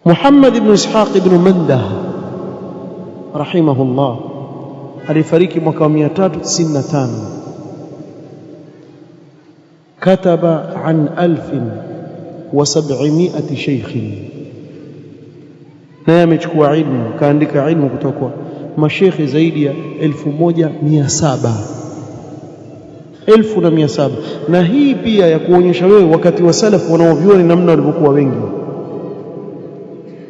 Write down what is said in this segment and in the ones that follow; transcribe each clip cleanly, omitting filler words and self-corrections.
Muhammad ibn Ishaq ibn Mandah rahimahullah alifariki mwaka 395. Kataba an 1700 sheikhin, naye amechukua ilmu, kaandika ilmu kutoka kwa mashekhe zaidi ya 1700. Na hii pia ya kuonyesha wewe wakati wa salaf wanaovioni namna walivyokuwa wengi.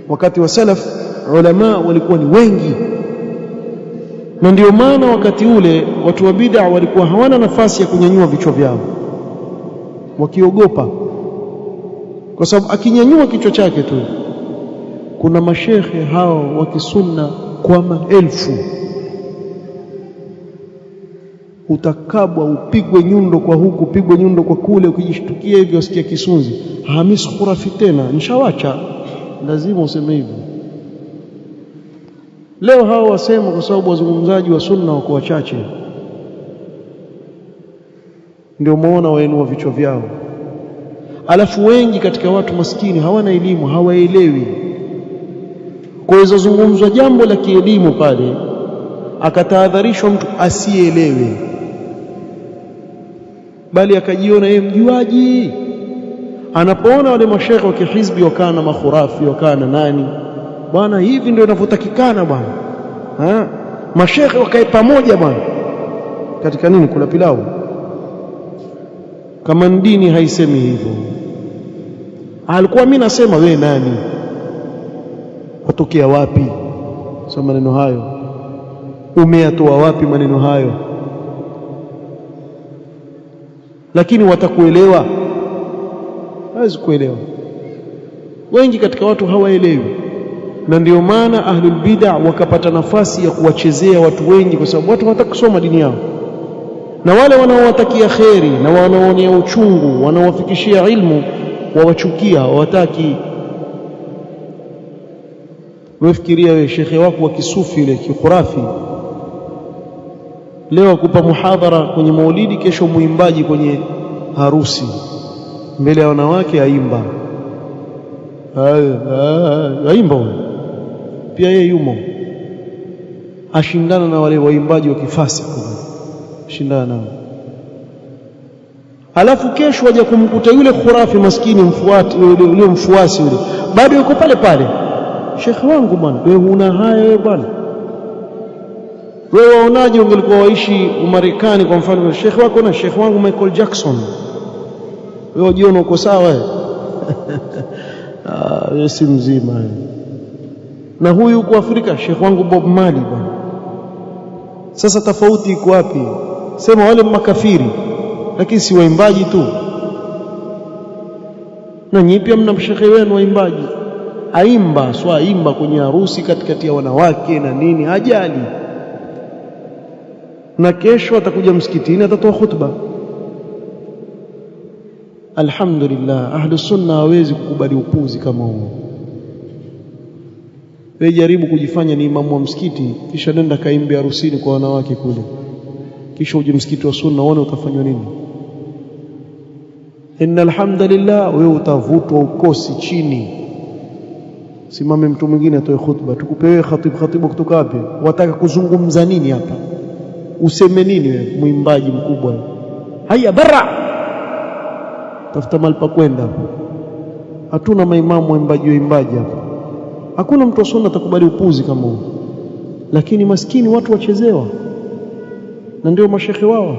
Wakati wa salaf ulama walikuwa ni wengi, na ndio maana wakati ule watu wa bid'a walikuwa hawana nafasi ya kunyanyua vichwa vyao, wakiogopa, kwa sababu akinyanyua kichwa chake tu kuna mashekhe hao wa kisunna kwa maelfu, utakabwa, upigwe nyundo kwa huku, upigwe nyundo kwa kule, ukijishtukia hivyo usikia kisunzi, Hamis khurafi tena, nishawacha, lazima useme hivyo. Leo hao wasema kwa sababu wazungumzaji wa sunna wako wachache, ndio muona wainua vichwa vyao. Alafu wengi katika watu maskini hawana elimu, hawaelewi. Kwa hiyo zungumzwa jambo la kielimu pale, akatahadharishwa mtu asielewe, bali akajiona yeye mjuaji. Anapoona wale mashekhe wa kihizbi wakaa na makhurafi, wakaa na nani, bwana hivi ndio inavyotakikana bwana, mashekhe wakae pamoja bwana, katika nini? Kula pilau. Kama dini haisemi hivyo, alikuwa mimi nasema wewe nani, watokea wapi? Sasa maneno hayo umeyatoa wapi maneno hayo? Lakini watakuelewa? Hawezi kuelewa. Wengi katika watu hawaelewi, na ndio maana ahlul bid'a wakapata nafasi ya kuwachezea watu wengi, kwa sababu watu hawataka kusoma dini yao, na wale wanaowatakia kheri na wanaoonea uchungu, wanaowafikishia ilmu, wawachukia, hawataki. Wefikiria wewe shekhe wako wa kisufi yule kikhurafi, leo akupa muhadhara kwenye maulidi, kesho muimbaji kwenye harusi mbele ya wanawake aimba. Aimba pia yeye yumo, ashindana na wale waimbaji wa kifasi, shindana nao. Alafu kesho waje kumkuta yule khurafi maskini yule mfuasi yule bado yuko pale pale. Shekhi wangu bwana, wewe huna haya wewe bwana? Wewe waonaje ungelikuwa waishi Umarekani kwa mfano, shekhi wako na shekhi wangu Michael Jackson, wewe ujiona uko sawa wewe? Wewe si mzima wewe. Na huyu uko Afrika, shekhi wangu Bob Marley bwana. Sasa tofauti iko wapi? Sema wale makafiri, lakini si waimbaji tu, na nyinyi pia mna mshekhe wenu waimbaji, aimba aimba kwenye harusi katikati ya wanawake na nini, hajali. Na kesho atakuja msikitini atatoa khutba. Alhamdulillah, ahlu sunna hawezi kukubali upuzi kama huo. Wewe jaribu kujifanya ni imamu wa msikiti, kisha nenda kaimbe harusini kwa wanawake kule, kisha uje msikiti wa sunna, uone utafanywa nini. Innal hamdalillah, wewe utavutwa ukosi chini. Simame mtu mwingine atoe khutba, tukupe wewe khatibu kutoka wapi? Wataka kuzungumza nini hapa? Useme nini wewe muimbaji mkubwa? Haya bara, tafuta mahali pa kwenda. Hatuna maimamu waimbaji hapa, hakuna mtu wa sunna atakubali upuzi kama huo. Lakini maskini watu wachezewa, na ndio mashekhe wao.